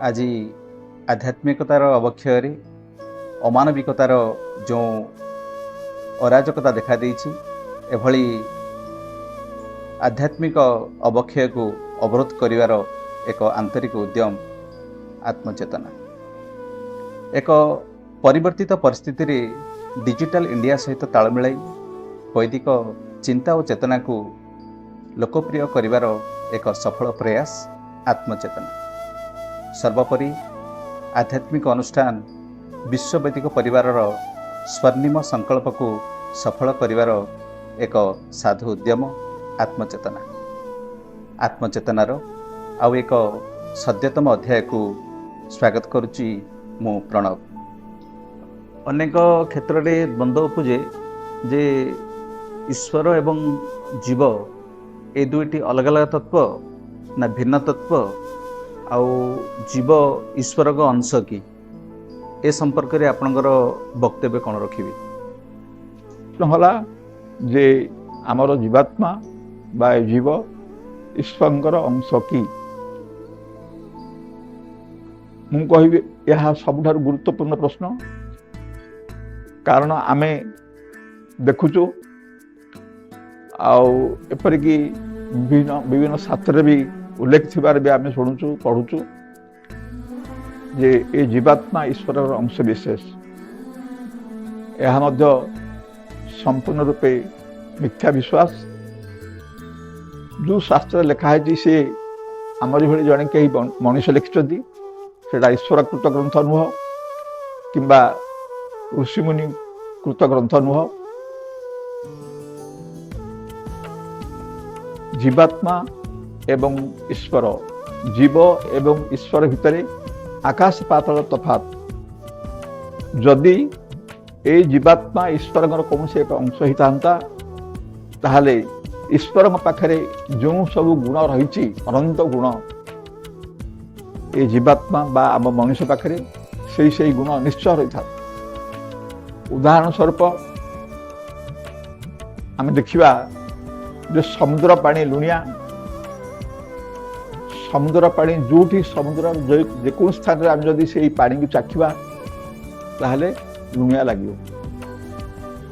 आज आध्यात्मिकतार अवक्षय अमानविकतार जो अराजकता देखा देइछि एभली आध्यात्मिक अवक्षय को अवरोध करिवार एक आंतरिक उद्यम आत्मचेतना एक परिवर्तित परिस्थिति रे डिजिटल इंडिया सहित ताल मिलाई वैदिक चिंता और चेतना को लोकप्रिय करिवार एक सफल प्रयास आत्मचेतना। सर्वोपरि आध्यात्मिक अनुष्ठान विश्ववैदिक परिवार स्वर्णिम संकल्प को सफल करिवार एक साधु उद्यम आत्मचेतना। आत्मचेतनार आउ एक सद्यतम अध्याय को स्वागत करुच्ची मु प्रणव। अनेक क्षेत्र में द्वंद्व उपजे जे ईश्वर एवं जीव ए दुईटी अलग अलग तत्व ना भिन्न तत्व आउ जीव ईश्वर का अंश कि ए संपर्क में आपणकर वक्तव्य कौन रखिबे? होला जे आमर जीवात्मा बा जीव ईश्वर अंश कि मु कहि यह सबुठार गुरुत्वपूर्ण प्रश्न। कारण आमे देखुचु एपरिक विभिन्न शास्त्र भी उल्लेख थिबार भी आमे शुणुचु पढ़ुचु जे ये जीवात्मा ईश्वर अंश विशेष। यह मध्य संपूर्ण रूपे मिथ्या विश्वास। जो शास्त्र लिखा है से आमरी भली जड़े कई मनुष्य लिखिं से ईश्वर कृत ग्रंथ नुह किंबा ऋषिमुनि कृत ग्रंथ नुह। जीवात्मा एवं ईश्वर जीव एवं ईश्वर भितरे आकाश पाताल तफात। जदि ए जीवात्मा ईश्वर कौन से एक अंश ही था ताहले ईश्वर पाखरे जो सब गुण रही अनंत गुण ए जीवात्मा बा आम मनुष्य पाखरे से गुण निश्चय रही था। उदाहरण स्वरूप आम देखा जो समुद्र पानी लुणिया समुद्र पानी जो समुद्र जेको स्थान आम जदि से पानी को चाखिबा ताहले लुणिया लगे।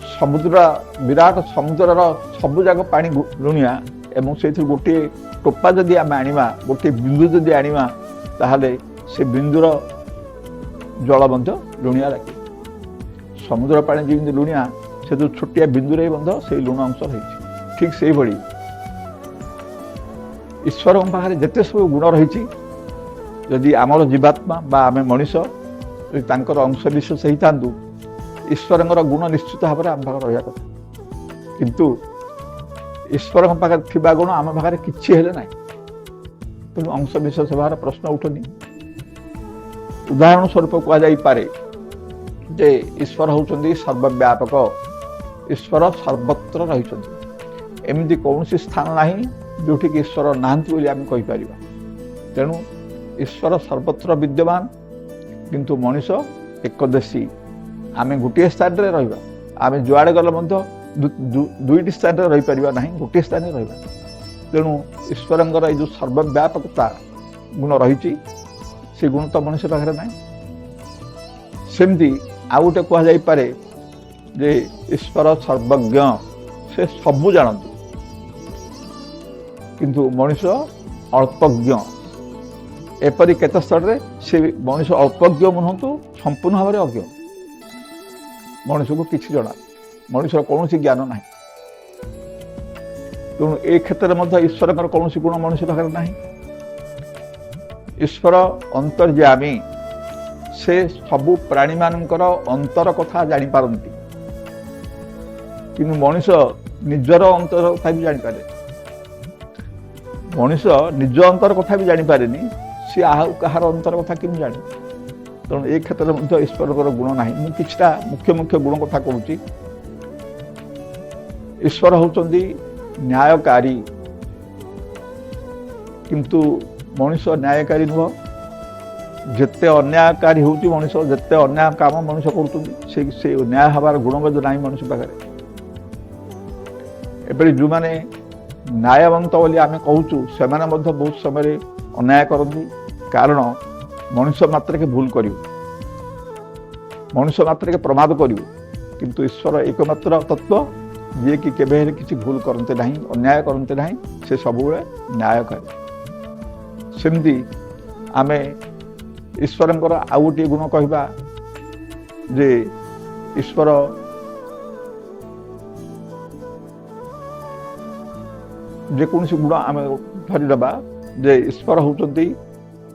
समुद्र विराट समुद्रर सबु जाक पानी लुणिया एवं से गोटे टोपा जदि आम आनिबा गोटे बिंदु जदि आनिबा ताहले से बिंदुर जल मध्य लुणिया लगे। समुद्र पानी जमी लुणिया से जो छोटिया बिंदुरे बंध से लुण अंश रही। ठीक से भली ईश्वर पाखे जिते सब गुण रही जदि आमर जीवात्मा बा आम मनुष्य तांकर अंश विशेष ही था ईश्वर गुण निश्चित भाव में आम पाखे रहा कथा। किंतु ईश्वर पाखे थिबा गुण आम पाखे किछि हेले ना तेणु अंश विशेष होवार प्रश्न उठुनी। उदाहरण स्वरूप कहुपारे जे ईश्वर होउचंदी सर्वव्यापक। ईश्वर सर्वत्र रही। एमती कौन स्थान नहीं जोटि कि ईश्वर नाहंती बोली आम कहि। तेणु ईश्वर सर्वत्र विद्यमान किंतु मनुष्य एकदेशी। आम गोटे स्थान में रहा आम जुआड़े गले दुईटी स्थान में रही पार ना गोटे स्थान में रहा। तेणु ईश्वर जो सर्वव्यापकता गुण रही से गुण तो मनुष्य पाखे ना। सेमती आउ गोटे कहुपे जे ईश्वर सर्वज्ञ से सबू जानती किंतु मनुष्य अल्पज्ञ। एपरी केत स्तर में से मनुष्य अल्पज्ञ नुहतु संपूर्ण भाव में अज्ञ। मनुष्य को किसी जना मनुष्य कौन ज्ञान ना। तेणु ए क्षेत्र में ईश्वर कौन गुण मनुष्य पाखे ना। ईश्वर अंतर्यामी से सबु प्राणी मानकर अंतर कथा जापारती कि मनुष्य निजर अंतर कथा भी जापे। मनुष्य निज अंतर कथा भी जापारे सी कहार अंतर कथा कि जाने। तेणु ए क्षेत्र में ईश्वर गुण ना। मुझे किछटा मुख्य मुख्य गुण कथा कहूँ। ईश्वर होउचंदी न्यायकारी किंतु मनुष्य न्यायकारी नुह। जिते अन्यायकारी होउची मनुष्य जिते अन्याय काम मनुष्य कर न्याय हबार गुण ना मनुष्य पाखे। एपरी जो मैंने न्यायवंत बोली आम कहूँ से बहुत समय अन्याय करती। कारण मनुष्य मात्र के भूल करू, मनुष्य मात्र के प्रमाद करू, किंतु ईश्वर एकमात्र तत्व जी कि केबे हेले किसी भूल करते नहीं, अन्याय करते नहीं, से सब न्याय करे। सेमती आमे ईश्वरंकर आउ गोटे गुण कहबा जे ईश्वर जेकोसी गुण आम धरिदबा जे ईश्वर होउचंती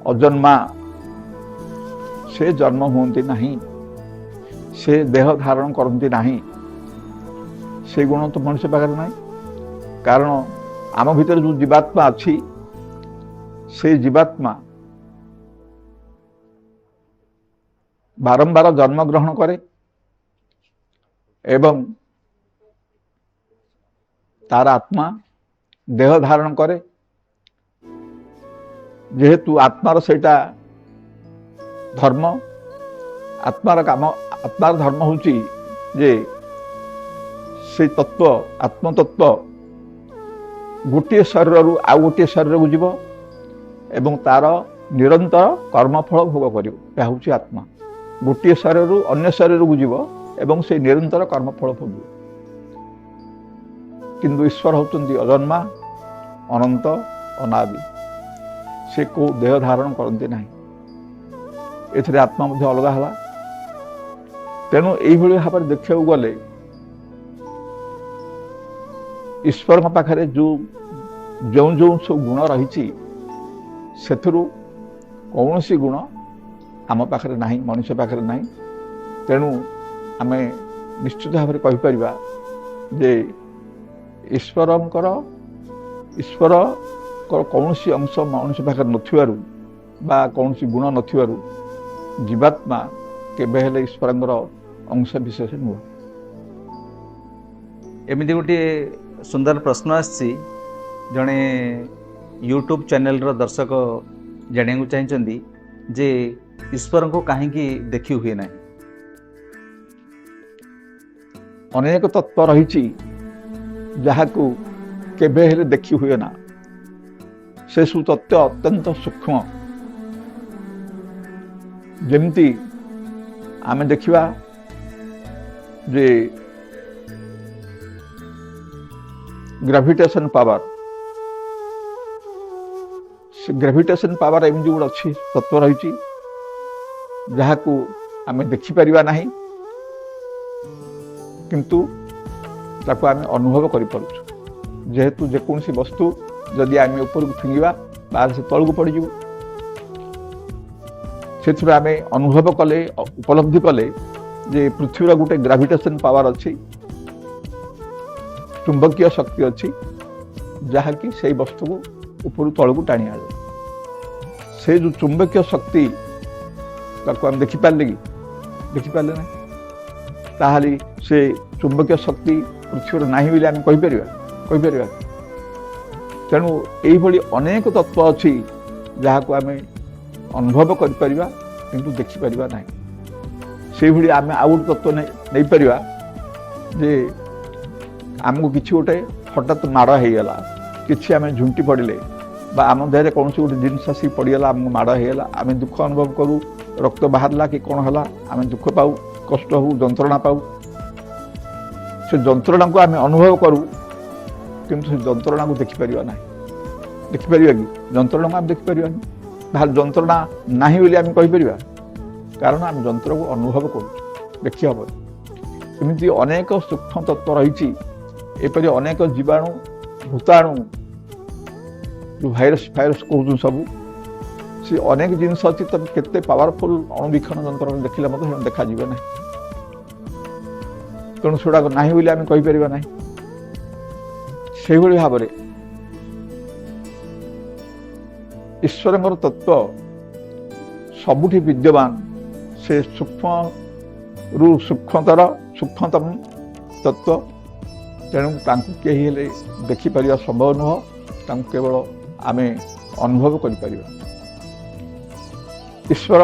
अजन्मा, से जन्म हुंती नहीं, से देह धारण करती नहीं, से गुण तो मनुष्य पाखे नहीं। कारण आम भीतर जो जीवात्मा अच्छी से जीवात्मा बारंबार जन्म ग्रहण करे एवं तार आत्मा देह धारण करे। जेहेतु आत्मार सेटा धर्म, आत्मार काम, आत्मार धर्म होची जे से तत्व आत्मतत्व गोटे शरीर आउ गोटे शरीर को जीव एवं तार निरंतर कर्मफल भोग करियो। यह होची आत्मा गोटे शरीर अन्य शरीर को जीव एवं से निरंतर कर्मफल भोग। किंतु ईश्वर होचंती अजन्मा, अनंत, अनादि, से को देह धारण करते नहीं। एथिरे आत्मा मध्य अलग हला। तेणु यही भाव देखा गले ईश्वर पाखे जो जो जो सब गुण रही से कौन सी गुण आम पाखे ना, मनुष्य पाखे ना। तेणु आम निश्चित भाव कहीपर जे ईश्वर कौन सी अंश मनुष्य पाखे नथिबारु बा कौन सी गुण नथिबारु जीवात्मा केबे हेले ईश्वरंकर अंश विशेष नुह। एमती गोटे सुंदर प्रश्न आसी जड़े यूट्यूब चैनल रो दर्शक जानिया चाहिए जे ईश्वर को कहीं देखी हुए ना। अनेक तत्व रही जहाँ को केबे हेले देखी हुए ना। से सु तत्व अत्यंत सूक्ष्म। जमती आमे देखिबा जे ग्रेविटेशन पावर, से ग्रेविटेशन पावर एमती गोटे अच्छी तत्व रही जहाँ को आमे देखी परिबा नहीं, किंतु ताको आमे अनुभव करि पारुछु। जेहेतु जेकोसी वस्तु जदि आमे ऊपर को फिंगिबा बाहर से तल को पड़ जीव, से आमे अनुभव कले, उपलब्धि कले जे पृथ्वीर गोटे ग्रेविटेशन पावर अच्छी, चुंबकीय शक्ति अच्छी, जहाँ कि से वस्तु को ऊपर तल को टाणी आए। से जो चुंबकीय शक्ति ताको आम देखी पारे कि देखी पारे ना, ताहले से चुंबकीय शक्ति पृथ्वी ना बोली आम कहीपर। तेणु यही अनेक तत्व अच्छी जहाँ को आम अनुभव कर किंतु देखिपर ना। से आम आउ गोटे तत्व नहीं पार जे आमको किसी गोटे हठात माड़ होगला, कि आम झुंटी पड़े बा आम देह कौन गोटे जिनस आसिक पड़गला, आमको माड़ होगला, आम दुख अनुभव करूँ, रक्त बाहरला कि कौन है, आम दुख पाऊ, कष्ट हो, जंत्रणा पाऊ। से जंत्रणा को आम अनुभव करूँ किंतु से जंत्रणा को देखिपर ना। देखिपर कि जंत्रणा को आम देखिपर ना, जंत्रणा ना बोली आम कहीपर, कारण आम जंत्र को अनुभव करूँ, देखी हम। एमती अनेक सूक्ष्म तत्व रही, एपरि अनेक जीवाणु, भूताणु, जो भाइरस फाइरस कहूँ सब, से अनेक जिनस अच्छी तुम केते पावरफुल अणुवीक्षण जंत्र देखिले मत देखा जीव ना। तेणु सेटा ना बोली आम कहीपर ना। से भाव ईश्वर तत्व सबुठी विद्यमान, से सूक्ष्म रु सूक्ष्मतर सूक्ष्मतम तत्व। तेणु कहीं देखिपर संभव नुह, केवल आम अनुभव कर। ईश्वर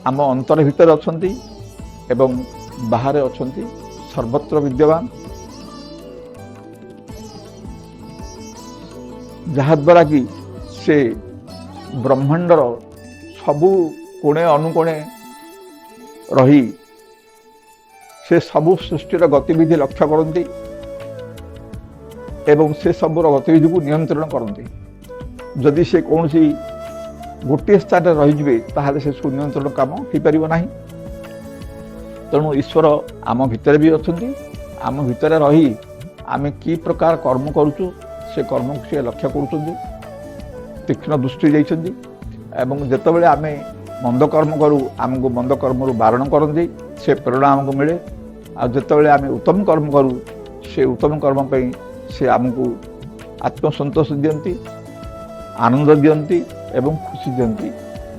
आम अंतर भितर अछंती एवं बाहर अछंती, सर्वत्र विद्यमान, जहाद्वारा कि से ब्रह्मांडर ସବୁ କୋଣେ ଅନୁକୋଣେ ରହି ସେ ସବୁ ସୃଷ୍ଟିର ଗତିବିଧି ଲକ୍ଷ୍ୟ କରନ୍ତି ଏବଂ ସେ ସବୁର ଗତିବିଧିକୁ ନିୟନ୍ତ୍ରଣ କରନ୍ତି। ଯଦି ସେ କୌଣସି ଗୋଟିଏ ସ୍ଥାନରେ ରହିଯିବେ ତାହେଲେ ସେ ସୁନିୟନ୍ତ୍ରଣ କାମ ହୋଇପାରିବ ନାହିଁ। ତେଣୁ ଈଶ୍ୱର ଆମ ଭିତରେ ବି ଅଛନ୍ତି। ଆମ ଭିତରେ ରହି ଆମେ କି ପ୍ରକାର କର୍ମ କରୁଛୁ ସେ କର୍ମକୁ ସେ ଲକ୍ଷ୍ୟ କରୁଛନ୍ତି, ତୀକ୍ଷ୍ଣ ଦୃଷ୍ଟି ଦେଇଛନ୍ତି ଏବଂ ଯେତେବେଳେ ଆମେ ମନ୍ଦ କର୍ମ କରୁ ଆମକୁ ମନ୍ଦ କର୍ମରୁ ବାରଣ କରନ୍ତି, ସେ ପ୍ରେରଣା ଆମକୁ ମିଳେ। ଆଉ ଯେତେବେଳେ ଆମେ ଉତ୍ତମ କର୍ମ କରୁ ସେ ଉତ୍ତମ କର୍ମ ପାଇଁ ସେ ଆମକୁ ଆତ୍ମସନ୍ତୋଷ ଦିଅନ୍ତି, ଆନନ୍ଦ ଦିଅନ୍ତି ଏବଂ ଖୁସି ଦିଅନ୍ତି।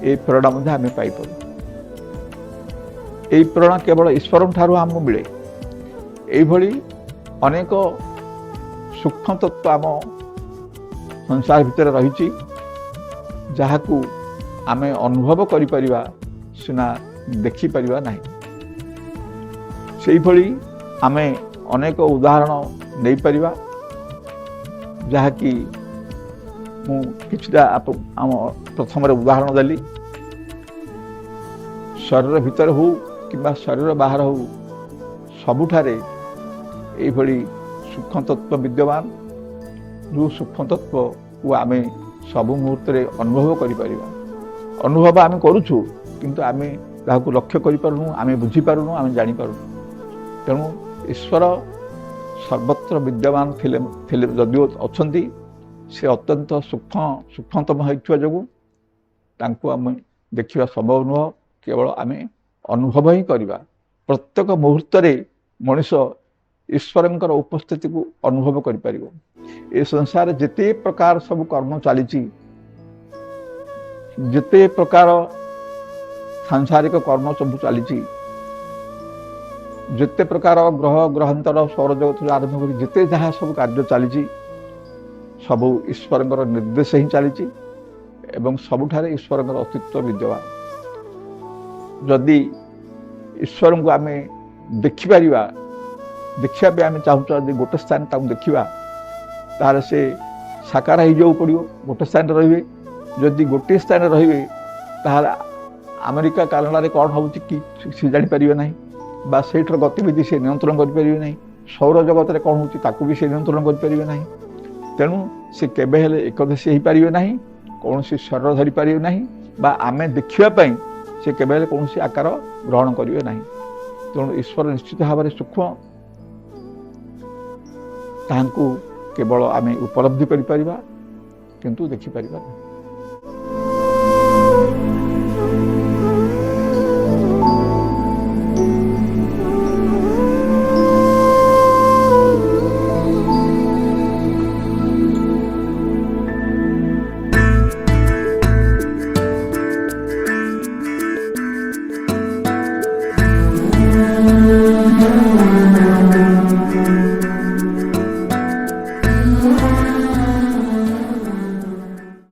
এই ପ୍ରେରଣା ମଧ୍ୟ ଆମେ ପାଇପାରୁ। এই ପ୍ରେରଣା କେବଳ ଈଶ୍ୱରଙ୍କ ଠାରୁ ଆମକୁ ମିଳେ। এইଭଳି ଅନେକ ସୂକ୍ଷ୍ମ ତତ୍ତ୍ୱ ଆମ ସଂସାର ଭିତରେ ରହିଛି, ଯାହାକୁ ଆମେ ଅନୁଭବ କରିପାରିବା ସିନା ଦେଖିପାରିବା ନାହିଁ। ସେଇଭଳି ଆମେ ଅନେକ ଉଦାହରଣ ନେଇପାରିବା, ଯାହାକି ମୁଁ କିଛିଟା ଆମ ପ୍ରଥମରେ ଉଦାହରଣ ଦେଲି। ଶରୀର ଭିତରେ ହଉ କିମ୍ବା ଶରୀର ବାହାର ହଉ ସବୁଠାରେ ଏଇଭଳି ସୂକ୍ଷ୍ମ ତତ୍ତ୍ୱ ବିଦ୍ୟମାନ, ଯେଉଁ ସୂକ୍ଷ୍ମ ତତ୍ତ୍ୱକୁ ଆମେ ସବୁ ମୁହୂର୍ତ୍ତରେ ଅନୁଭବ କରିପାରିବା। ଅନୁଭବ ଆମେ କରୁଛୁ କିନ୍ତୁ ଆମେ ତାହାକୁ ଲକ୍ଷ୍ୟ କରିପାରୁନୁ, ଆମେ ବୁଝିପାରୁନୁ, ଆମେ ଜାଣିପାରୁନୁ। ତେଣୁ ଈଶ୍ୱର ସର୍ବତ୍ର ବିଦ୍ୟମାନ ଥିଲେ ଯଦିଓ ଅଛନ୍ତି, ସେ ଅତ୍ୟନ୍ତ ସୂକ୍ଷ୍ମତମ ହୋଇଥିବା ଯୋଗୁଁ ତାଙ୍କୁ ଆମେ ଦେଖିବା ସମ୍ଭବ ନୁହଁ, କେବଳ ଆମେ ଅନୁଭବ ହିଁ କରିବା। ପ୍ରତ୍ୟେକ ମୁହୂର୍ତ୍ତରେ ମଣିଷ ଈଶ୍ୱରଙ୍କର ଉପସ୍ଥିତିକୁ ଅନୁଭବ କରିପାରିବ। ଏ ସଂସାରରେ ଯେତେ ପ୍ରକାର ସବୁ କର୍ମ ଚାଲିଛି, ଯେତେ ପ୍ରକାର ସାଂସାରିକ କର୍ମ ସବୁ ଚାଲିଛି, ଯେତେ ପ୍ରକାର ଗ୍ରହ ଗ୍ରହାନ୍ତର ସୌରଜଗତରୁ ଆରମ୍ଭ କରି ଯେତେ ଯାହା ସବୁ କାର୍ଯ୍ୟ ଚାଲିଛି ସବୁ ଈଶ୍ୱରଙ୍କର ନିର୍ଦ୍ଦେଶ ହିଁ ଚାଲିଛି ଏବଂ ସବୁଠାରେ ଈଶ୍ୱରଙ୍କର ଅସ୍ତିତ୍ୱ ବିଦ୍ୟମାନ। ଯଦି ଈଶ୍ୱରଙ୍କୁ ଆମେ ଦେଖିପାରିବା, ଦେଖିବା ପାଇଁ ଆମେ ଚାହୁଁଛୁ, ଯଦି ଗୋଟେ ସ୍ଥାନ ତାଙ୍କୁ ଦେଖିବା ତାହେଲେ ସେ ସାକାର ହେଇଯିବାକୁ ପଡ଼ିବ, ଗୋଟେ ସ୍ଥାନରେ ରହିବେ। ଯଦି ଗୋଟିଏ ସ୍ଥାନରେ ରହିବେ ତାହେଲେ ଆମେରିକା କାନାଡ଼ାରେ କ'ଣ ହେଉଛି କି ସେ ଜାଣିପାରିବେ ନାହିଁ, ବା ସେଇଠାର ଗତିବିଧି ସେ ନିୟନ୍ତ୍ରଣ କରିପାରିବେ ନାହିଁ। ସୌରଜଗତରେ କ'ଣ ହେଉଛି ତାକୁ ବି ସେ ନିୟନ୍ତ୍ରଣ କରିପାରିବେ ନାହିଁ। ତେଣୁ ସେ କେବେ ହେଲେ ଏକଦେଶୀ ହେଇପାରିବେ ନାହିଁ, କୌଣସି ଶରୀର ଧରିପାରିବେ ନାହିଁ, ବା ଆମେ ଦେଖିବା ପାଇଁ ସେ କେବେ ହେଲେ କୌଣସି ଆକାର ଗ୍ରହଣ କରିବେ ନାହିଁ। ତେଣୁ ଈଶ୍ୱର ନିଶ୍ଚିତ ଭାବରେ ସୂକ୍ଷ୍ମ, ତାହାଙ୍କୁ କେବଳ ଆମେ ଉପଲବ୍ଧି କରିପାରିବା କିନ୍ତୁ ଦେଖିପାରିବା ନାହିଁ।